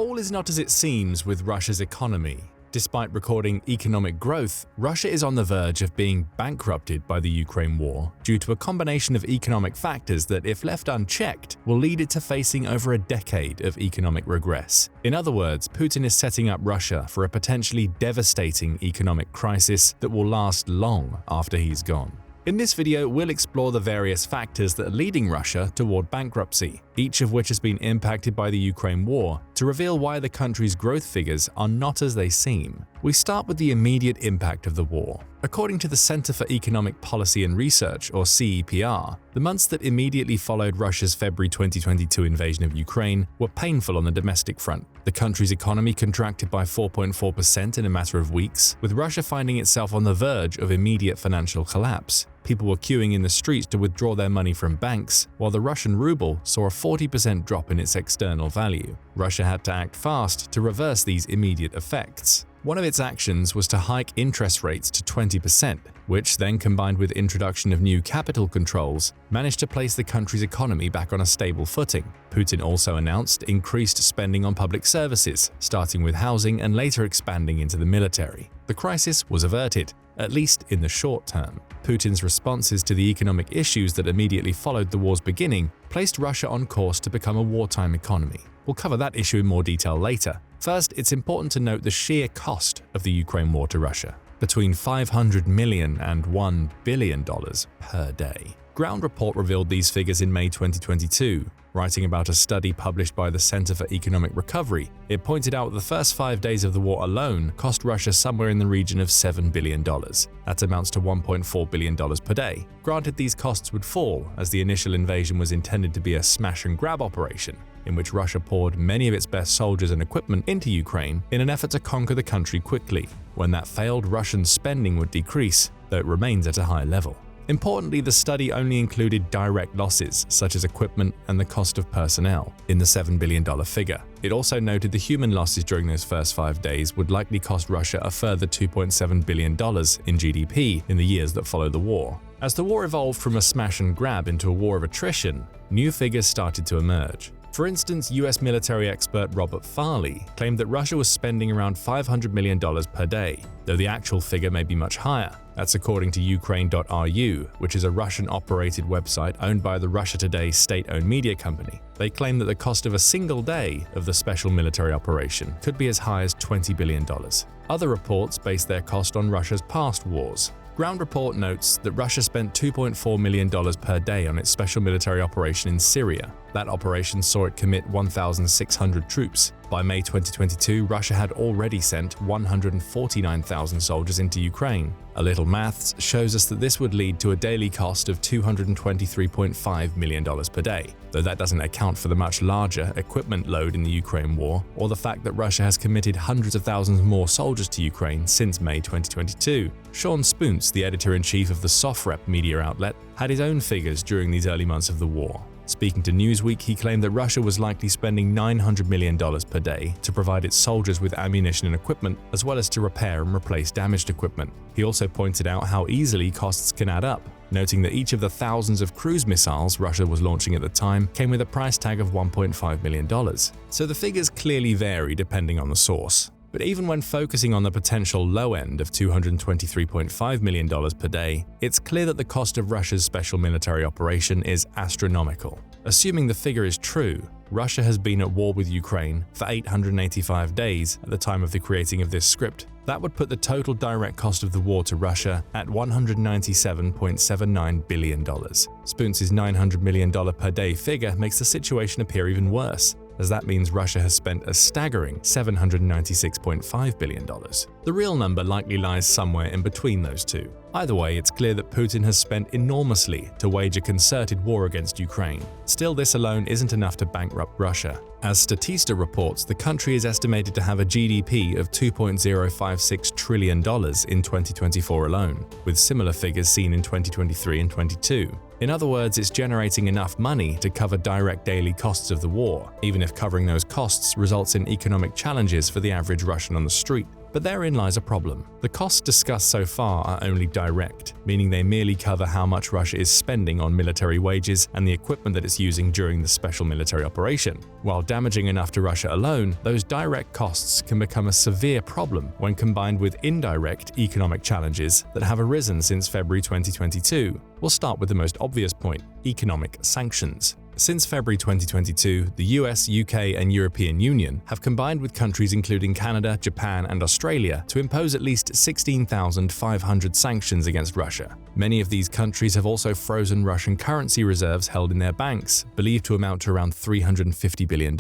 All is not as it seems with Russia's economy. Despite recording economic growth, Russia is on the verge of being bankrupted by the Ukraine war due to a combination of economic factors that, if left unchecked, will lead it to facing over a decade of economic regress. In other words, Putin is setting up Russia for a potentially devastating economic crisis that will last long after he's gone. In this video, we'll explore the various factors that are leading Russia toward bankruptcy, each of which has been impacted by the Ukraine war, to reveal why the country's growth figures are not as they seem. We start with the immediate impact of the war. According to the Center for Economic Policy and Research, or CEPR, the months that immediately followed Russia's February 2022 invasion of Ukraine were painful on the domestic front. The country's economy contracted by 4.4% in a matter of weeks, with Russia finding itself on the verge of immediate financial collapse. People were queuing in the streets to withdraw their money from banks, while the Russian ruble saw a 40% drop in its external value. Russia had to act fast to reverse these immediate effects. One of its actions was to hike interest rates to 20%, which then, combined with introduction of new capital controls, managed to place the country's economy back on a stable footing. Putin also announced increased spending on public services, starting with housing and later expanding into the military. The crisis was averted, at least in the short term. Putin's responses to the economic issues that immediately followed the war's beginning placed Russia on course to become a wartime economy. We'll cover that issue in more detail later. First, it's important to note the sheer cost of the Ukraine war to Russia: between $500 million and $1 billion per day. Ground Report revealed these figures in May 2022. Writing about a study published by the Center for Economic Recovery, it pointed out the first 5 days of the war alone cost Russia somewhere in the region of $7 billion. That amounts to $1.4 billion per day. Granted, these costs would fall, as the initial invasion was intended to be a smash-and-grab operation, in which Russia poured many of its best soldiers and equipment into Ukraine in an effort to conquer the country quickly. When that failed, Russian spending would decrease, though it remains at a high level. Importantly, the study only included direct losses, such as equipment and the cost of personnel, in the $7 billion figure. It also noted the human losses during those first 5 days would likely cost Russia a further $2.7 billion in GDP in the years that followed the war. As the war evolved from a smash and grab into a war of attrition, new figures started to emerge. For instance, US military expert Robert Farley claimed that Russia was spending around $500 million per day, though the actual figure may be much higher. That's according to Ukraine.ru, which is a Russian-operated website owned by the Russia Today state-owned media company. They claim that the cost of a single day of the special military operation could be as high as $20 billion. Other reports base their cost on Russia's past wars. Ground Report notes that Russia spent $2.4 million per day on its special military operation in Syria. That operation saw it commit 1,600 troops. By May 2022, Russia had already sent 149,000 soldiers into Ukraine. A little maths shows us that this would lead to a daily cost of $223.5 million per day, though that doesn't account for the much larger equipment load in the Ukraine war, or the fact that Russia has committed hundreds of thousands more soldiers to Ukraine since May 2022. Sean Spoontz, the editor-in-chief of the SOFREP media outlet, had his own figures during these early months of the war. Speaking to Newsweek, he claimed that Russia was likely spending $900 million per day to provide its soldiers with ammunition and equipment, as well as to repair and replace damaged equipment. He also pointed out how easily costs can add up, noting that each of the thousands of cruise missiles Russia was launching at the time came with a price tag of $1.5 million. So the figures clearly vary depending on the source. But even when focusing on the potential low end of $223.5 million per day, it's clear that the cost of Russia's special military operation is astronomical. Assuming the figure is true, Russia has been at war with Ukraine for 885 days at the time of the creating of this script. That would put the total direct cost of the war to Russia at $197.79 billion. Spoontz's $900 million per day figure makes the situation appear even worse, as that means Russia has spent a staggering $796.5 billion. The real number likely lies somewhere in between those two. Either way, it's clear that Putin has spent enormously to wage a concerted war against Ukraine. Still, this alone isn't enough to bankrupt Russia. As Statista reports, the country is estimated to have a GDP of $2.056 trillion in 2024 alone, with similar figures seen in 2023 and 2022. In other words, it's generating enough money to cover direct daily costs of the war, even if covering those costs results in economic challenges for the average Russian on the street. But therein lies a problem. The costs discussed so far are only direct, meaning they merely cover how much Russia is spending on military wages and the equipment that it's using during the special military operation. While damaging enough to Russia alone, those direct costs can become a severe problem when combined with indirect economic challenges that have arisen since February 2022. We'll start with the most obvious point: economic sanctions. Since February 2022, the US, UK, and European Union have combined with countries including Canada, Japan, and Australia to impose at least 16,500 sanctions against Russia. Many of these countries have also frozen Russian currency reserves held in their banks, believed to amount to around $350 billion.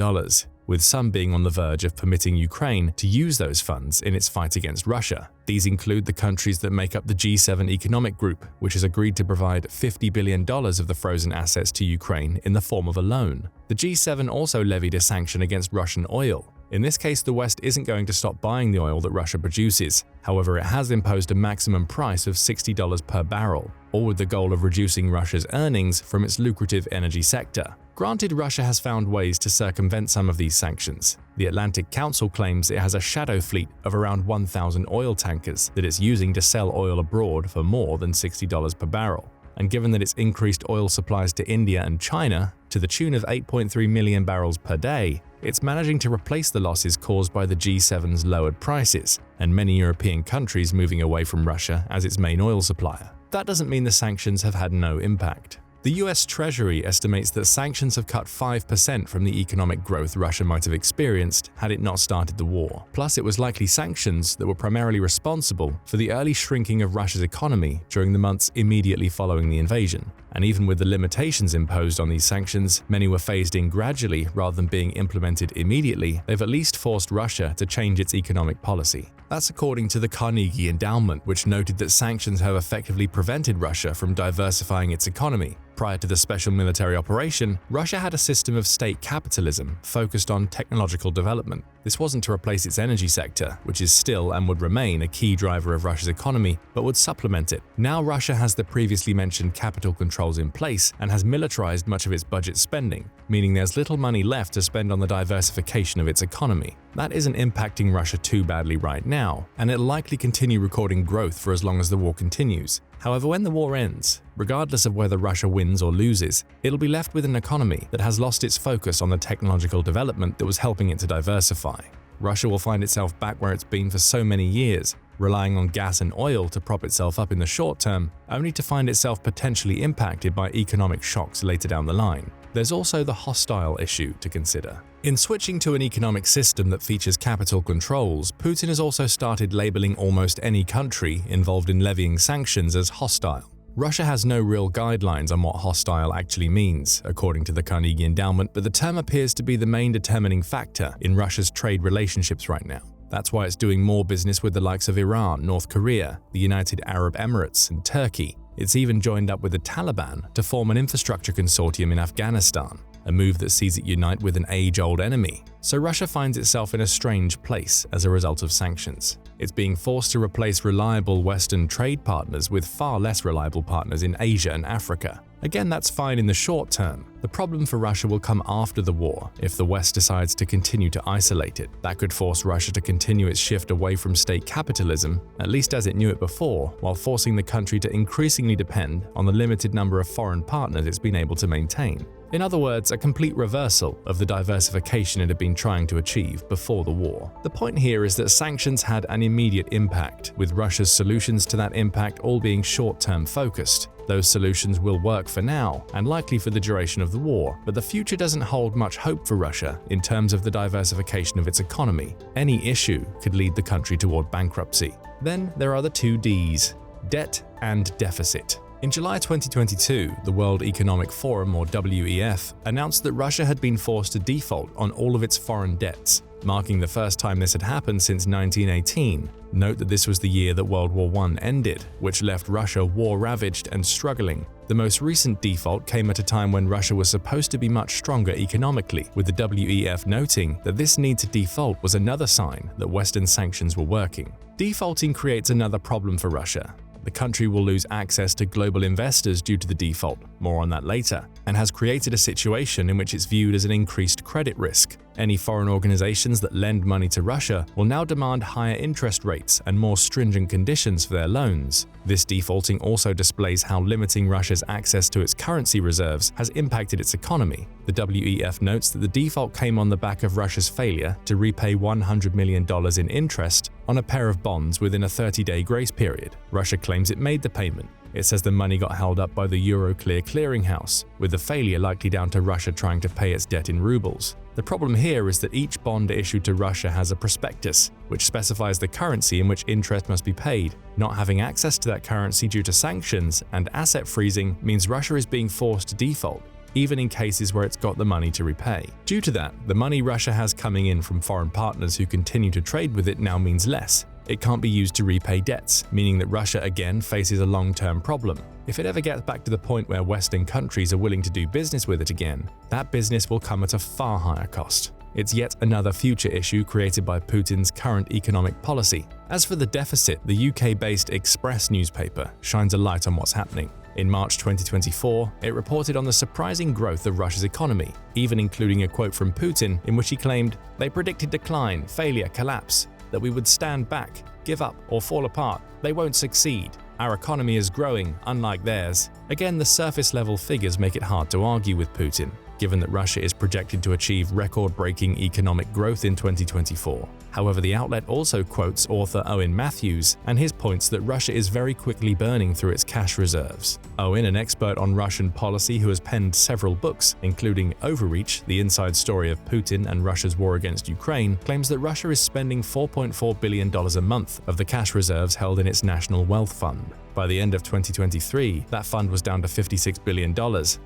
With some being on the verge of permitting Ukraine to use those funds in its fight against Russia. These include the countries that make up the G7 economic group, which has agreed to provide $50 billion of the frozen assets to Ukraine in the form of a loan. The G7 also levied a sanction against Russian oil. In this case, the West isn't going to stop buying the oil that Russia produces. However, it has imposed a maximum price of $60 per barrel, all with the goal of reducing Russia's earnings from its lucrative energy sector. Granted, Russia has found ways to circumvent some of these sanctions. The Atlantic Council claims it has a shadow fleet of around 1,000 oil tankers that it's using to sell oil abroad for more than $60 per barrel. And given that it's increased oil supplies to India and China to the tune of 8.3 million barrels per day, it's managing to replace the losses caused by the G7's lowered prices and many European countries moving away from Russia as its main oil supplier. That doesn't mean the sanctions have had no impact. The US Treasury estimates that sanctions have cut 5% from the economic growth Russia might have experienced had it not started the war. Plus, it was likely sanctions that were primarily responsible for the early shrinking of Russia's economy during the months immediately following the invasion. And even with the limitations imposed on these sanctions, many were phased in gradually rather than being implemented immediately. They've at least forced Russia to change its economic policy. That's according to the Carnegie Endowment, which noted that sanctions have effectively prevented Russia from diversifying its economy. Prior to the special military operation, Russia had a system of state capitalism focused on technological development. This wasn't to replace its energy sector, which is still and would remain a key driver of Russia's economy, but would supplement it. Now Russia has the previously mentioned capital controls in place and has militarized much of its budget spending, meaning there's little money left to spend on the diversification of its economy. That isn't impacting Russia too badly right now, and it'll likely continue recording growth for as long as the war continues. However, when the war ends, regardless of whether Russia wins or loses, it'll be left with an economy that has lost its focus on the technological development that was helping it to diversify. Russia will find itself back where it's been for so many years, relying on gas and oil to prop itself up in the short term, only to find itself potentially impacted by economic shocks later down the line. There's also the hostile issue to consider. In switching to an economic system that features capital controls, Putin has also started labeling almost any country involved in levying sanctions as hostile. Russia has no real guidelines on what hostile actually means, according to the Carnegie Endowment, but the term appears to be the main determining factor in Russia's trade relationships right now. That's why it's doing more business with the likes of Iran, North Korea, the United Arab Emirates, and Turkey. It's even joined up with the Taliban to form an infrastructure consortium in Afghanistan, a move that sees it unite with an age-old enemy. So Russia finds itself in a strange place as a result of sanctions. It's being forced to replace reliable Western trade partners with far less reliable partners in Asia and Africa. Again, that's fine in the short term. The problem for Russia will come after the war if the West decides to continue to isolate it. That could force Russia to continue its shift away from state capitalism, at least as it knew it before, while forcing the country to increasingly depend on the limited number of foreign partners it's been able to maintain. In other words, a complete reversal of the diversification it had been trying to achieve before the war. The point here is that sanctions had an immediate impact, with Russia's solutions to that impact all being short-term focused. Those solutions will work for now, and likely for the duration of the war, but the future doesn't hold much hope for Russia in terms of the diversification of its economy. Any issue could lead the country toward bankruptcy. Then there are the two Ds: debt and deficit. In July 2022, the World Economic Forum, or WEF, announced that Russia had been forced to default on all of its foreign debts, marking the first time this had happened since 1918. Note that this was the year that World War I ended, which left Russia war-ravaged and struggling. The most recent default came at a time when Russia was supposed to be much stronger economically, with the WEF noting that this need to default was another sign that Western sanctions were working. Defaulting creates another problem for Russia. The country will lose access to global investors due to the default, more on that later, and has created a situation in which it's viewed as an increased credit risk. Any foreign organizations that lend money to Russia will now demand higher interest rates and more stringent conditions for their loans. This defaulting also displays how limiting Russia's access to its currency reserves has impacted its economy. The WEF notes that the default came on the back of Russia's failure to repay $100 million in interest on a pair of bonds within a 30-day grace period. Russia claims it made the payment. It says the money got held up by the Euroclear clearinghouse, with the failure likely down to Russia trying to pay its debt in rubles. The problem here is that each bond issued to Russia has a prospectus, which specifies the currency in which interest must be paid. Not having access to that currency due to sanctions and asset freezing means Russia is being forced to default, even in cases where it's got the money to repay. Due to that, the money Russia has coming in from foreign partners who continue to trade with it now means less. It can't be used to repay debts, meaning that Russia again faces a long-term problem. If it ever gets back to the point where Western countries are willing to do business with it again, that business will come at a far higher cost. It's yet another future issue created by Putin's current economic policy. As for the deficit, the UK-based Express newspaper shines a light on what's happening. In March 2024, it reported on the surprising growth of Russia's economy, even including a quote from Putin in which he claimed, "They predicted decline, failure, collapse, that we would stand back, give up, or fall apart. They won't succeed. Our economy is growing, unlike theirs." Again, the surface-level figures make it hard to argue with Putin, given that Russia is projected to achieve record-breaking economic growth in 2024. However, the outlet also quotes author Owen Matthews and his points that Russia is very quickly burning through its cash reserves. Owen, an expert on Russian policy who has penned several books, including Overreach, the inside story of Putin and Russia's war against Ukraine, claims that Russia is spending $4.4 billion a month of the cash reserves held in its national wealth fund. By the end of 2023, that fund was down to $56 billion,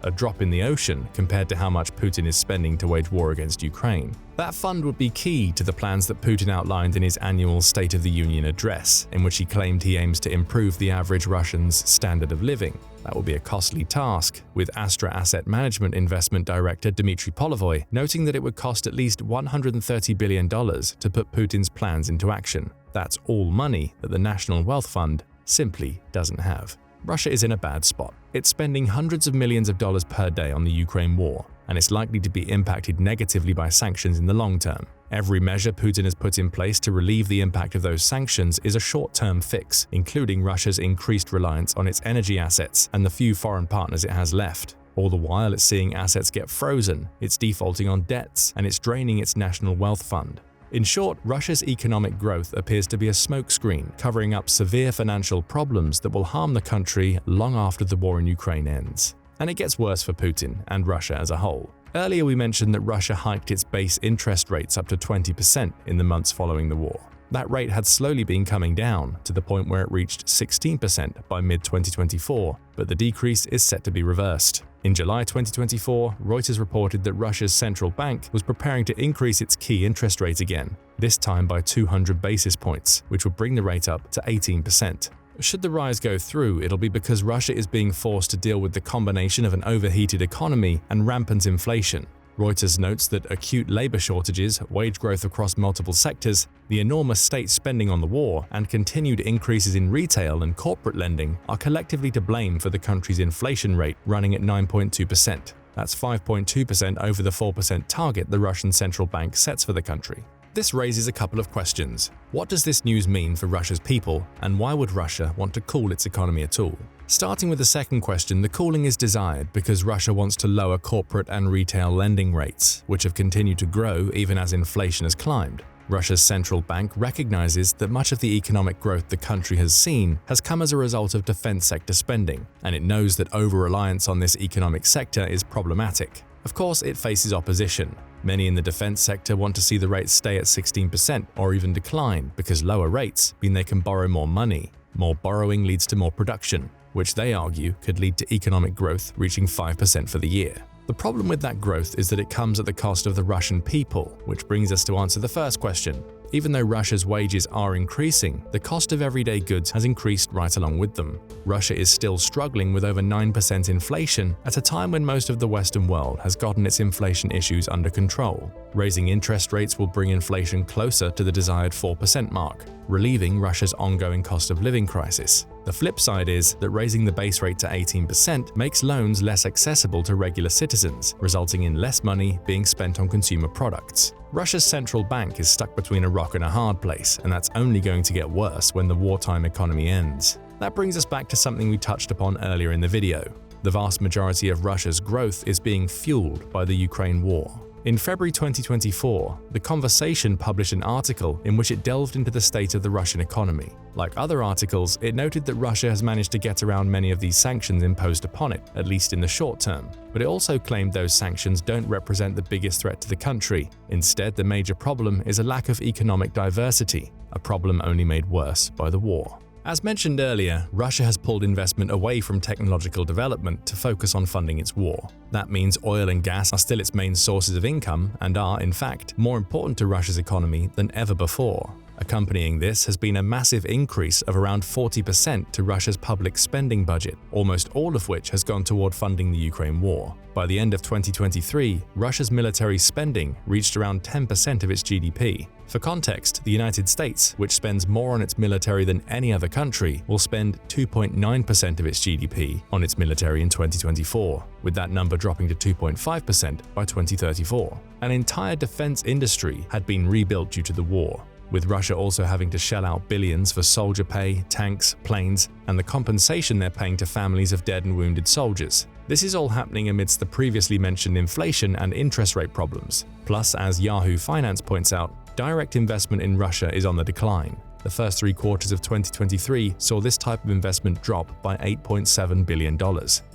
a drop in the ocean compared to how much Putin is spending to wage war against Ukraine. That fund would be key to the plans that Putin outlined in his annual State of the Union address, in which he claimed he aims to improve the average Russian's standard of living. That will be a costly task, with Astra Asset Management Investment Director Dmitry Polivoy noting that it would cost at least $130 billion to put Putin's plans into action. That's all money that the National Wealth Fund simply doesn't have. Russia is in a bad spot. It's spending hundreds of millions of dollars per day on the Ukraine war, and it's likely to be impacted negatively by sanctions in the long term. Every measure Putin has put in place to relieve the impact of those sanctions is a short-term fix, including Russia's increased reliance on its energy assets and the few foreign partners it has left. All the while, it's seeing assets get frozen, it's defaulting on debts, and it's draining its national wealth fund. In short, Russia's economic growth appears to be a smokescreen covering up severe financial problems that will harm the country long after the war in Ukraine ends. And it gets worse for Putin and Russia as a whole. Earlier we mentioned that Russia hiked its base interest rates up to 20% in the months following the war. That rate had slowly been coming down to the point where it reached 16% by mid-2024, but the decrease is set to be reversed. In July 2024, Reuters reported that Russia's central bank was preparing to increase its key interest rate again, this time by 200 basis points, which would bring the rate up to 18%. Should the rise go through, it'll be because Russia is being forced to deal with the combination of an overheated economy and rampant inflation. Reuters notes that acute labor shortages, wage growth across multiple sectors, the enormous state spending on the war, and continued increases in retail and corporate lending are collectively to blame for the country's inflation rate running at 9.2%. That's 5.2% over the 4% target the Russian central bank sets for the country. This raises a couple of questions. What does this news mean for Russia's people, and why would Russia want to cool its economy at all? Starting with the second question, the cooling is desired because Russia wants to lower corporate and retail lending rates, which have continued to grow even as inflation has climbed. Russia's central bank recognizes that much of the economic growth the country has seen has come as a result of defense sector spending, and it knows that over-reliance on this economic sector is problematic. Of course, it faces opposition. Many in the defense sector want to see the rates stay at 16% or even decline because lower rates mean they can borrow more money. More borrowing leads to more production, which they argue could lead to economic growth reaching 5% for the year. The problem with that growth is that it comes at the cost of the Russian people, which brings us to answer the first question. Even though Russia's wages are increasing, the cost of everyday goods has increased right along with them. Russia is still struggling with over 9% inflation at a time when most of the Western world has gotten its inflation issues under control. Raising interest rates will bring inflation closer to the desired 4% mark, relieving Russia's ongoing cost of living crisis. The flip side is that raising the base rate to 18% makes loans less accessible to regular citizens, resulting in less money being spent on consumer products. Russia's central bank is stuck between a rock and a hard place, and that's only going to get worse when the wartime economy ends. That brings us back to something we touched upon earlier in the video. The vast majority of Russia's growth is being fueled by the Ukraine war. In February 2024, The Conversation published an article in which it delved into the state of the Russian economy. Like other articles, it noted that Russia has managed to get around many of these sanctions imposed upon it, at least in the short term. But it also claimed those sanctions don't represent the biggest threat to the country. Instead, the major problem is a lack of economic diversity, a problem only made worse by the war. As mentioned earlier, Russia has pulled investment away from technological development to focus on funding its war. That means oil and gas are still its main sources of income and are, in fact, more important to Russia's economy than ever before. Accompanying this has been a massive increase of around 40% to Russia's public spending budget, almost all of which has gone toward funding the Ukraine war. By the end of 2023, Russia's military spending reached around 10% of its GDP. For context, the United States, which spends more on its military than any other country, will spend 2.9% of its GDP on its military in 2024, with that number dropping to 2.5% by 2034. An entire defense industry had been rebuilt due to the war, with Russia also having to shell out billions for soldier pay, tanks, planes, and the compensation they're paying to families of dead and wounded soldiers. This is all happening amidst the previously mentioned inflation and interest rate problems. Plus, as Yahoo Finance points out, direct investment in Russia is on the decline. The first 3 quarters of 2023 saw this type of investment drop by $8.7 billion.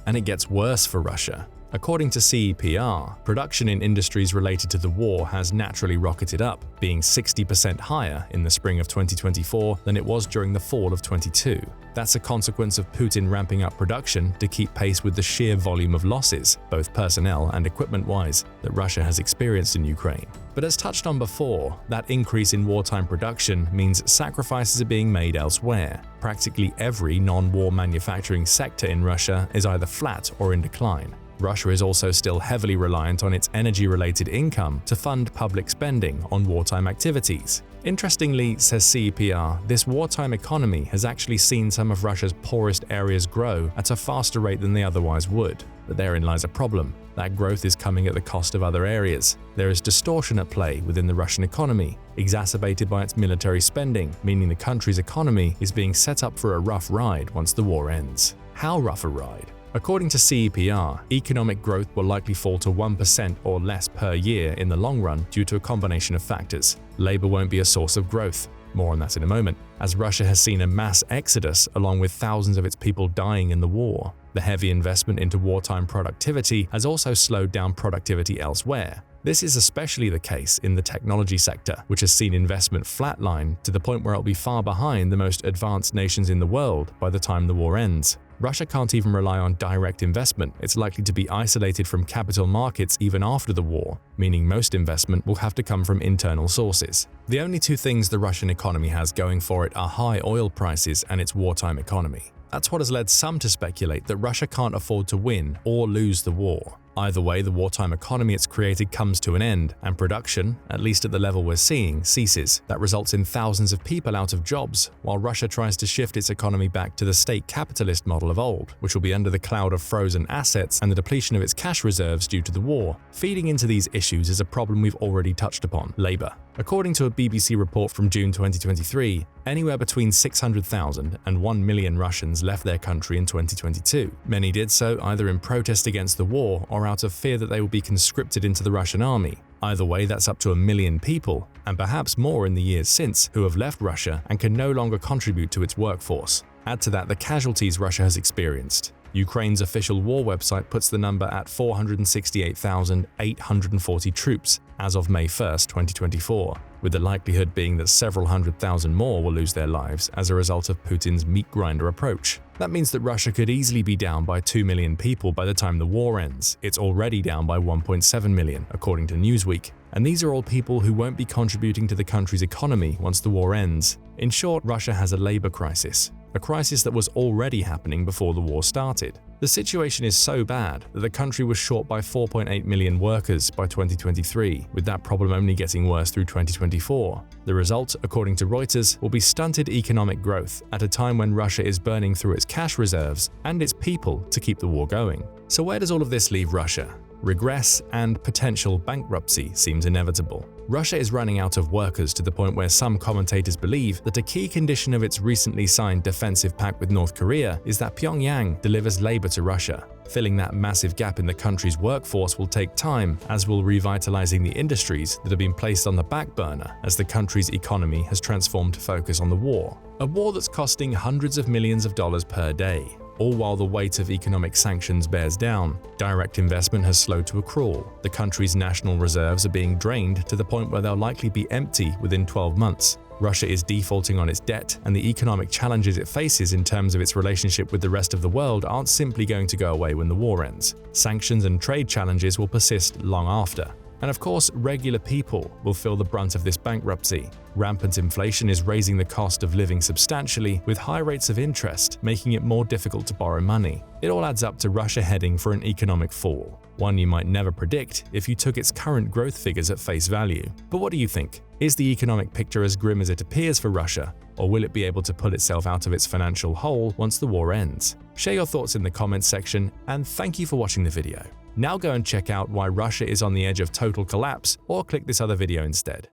And it gets worse for Russia. According to CEPR, production in industries related to the war has naturally rocketed up, being 60% higher in the spring of 2024 than it was during the fall of 22. That's a consequence of Putin ramping up production to keep pace with the sheer volume of losses, both personnel and equipment-wise, that Russia has experienced in Ukraine. But as touched on before, that increase in wartime production means sacrifices are being made elsewhere. Practically every non-war manufacturing sector in Russia is either flat or in decline. Russia is also still heavily reliant on its energy-related income to fund public spending on wartime activities. Interestingly, says CEPR, this wartime economy has actually seen some of Russia's poorest areas grow at a faster rate than they otherwise would. But therein lies a problem. That growth is coming at the cost of other areas. There is distortion at play within the Russian economy, exacerbated by its military spending, meaning the country's economy is being set up for a rough ride once the war ends. How rough a ride? According to CEPR, economic growth will likely fall to 1% or less per year in the long run due to a combination of factors. Labor won't be a source of growth. More on that in a moment, as Russia has seen a mass exodus along with thousands of its people dying in the war. The heavy investment into wartime productivity has also slowed down productivity elsewhere. This is especially the case in the technology sector, which has seen investment flatline to the point where it'll be far behind the most advanced nations in the world by the time the war ends. Russia can't even rely on direct investment. It's likely to be isolated from capital markets even after the war, meaning most investment will have to come from internal sources. The only 2 things the Russian economy has going for it are high oil prices and its wartime economy. That's what has led some to speculate that Russia can't afford to win or lose the war. Either way, the wartime economy it's created comes to an end, and production, at least at the level we're seeing, ceases. That results in thousands of people out of jobs, while Russia tries to shift its economy back to the state capitalist model of old, which will be under the cloud of frozen assets and the depletion of its cash reserves due to the war. Feeding into these issues is a problem we've already touched upon: labor. According to a BBC report from June 2023, anywhere between 600,000 and 1 million Russians left their country in 2022. Many did so either in protest against the war or out of fear that they will be conscripted into the Russian army. Either way, that's up to 1 million people, and perhaps more in the years since, who have left Russia and can no longer contribute to its workforce. Add to that the casualties Russia has experienced. Ukraine's official war website puts the number at 468,840 troops as of May 1, 2024, with the likelihood being that several 100,000 more will lose their lives as a result of Putin's meat grinder approach. That means that Russia could easily be down by 2 million people by the time the war ends. It's already down by 1.7 million, according to Newsweek. And these are all people who won't be contributing to the country's economy once the war ends. In short, Russia has a labor crisis. A crisis that was already happening before the war started. The situation is so bad that the country was short by 4.8 million workers by 2023, with that problem only getting worse through 2024. The result, according to Reuters, will be stunted economic growth at a time when Russia is burning through its cash reserves and its people to keep the war going. So where does all of this leave Russia? Regress and potential bankruptcy seems inevitable. Russia is running out of workers to the point where some commentators believe that a key condition of its recently signed defensive pact with North Korea is that Pyongyang delivers labor to Russia. Filling that massive gap in the country's workforce will take time, as will revitalizing the industries that have been placed on the back burner as the country's economy has transformed to focus on the war. A war that's costing hundreds of millions of dollars per day. All while the weight of economic sanctions bears down. Direct investment has slowed to a crawl. The country's national reserves are being drained to the point where they'll likely be empty within 12 months. Russia is defaulting on its debt, and the economic challenges it faces in terms of its relationship with the rest of the world aren't simply going to go away when the war ends. Sanctions and trade challenges will persist long after. And of course, regular people will feel the brunt of this bankruptcy. Rampant inflation is raising the cost of living substantially, with high rates of interest making it more difficult to borrow money. It all adds up to Russia heading for an economic fall, one you might never predict if you took its current growth figures at face value. But what do you think? Is the economic picture as grim as it appears for Russia, or will it be able to pull itself out of its financial hole once the war ends? Share your thoughts in the comments section, and thank you for watching the video. Now go and check out why Russia is on the edge of total collapse, or click this other video instead.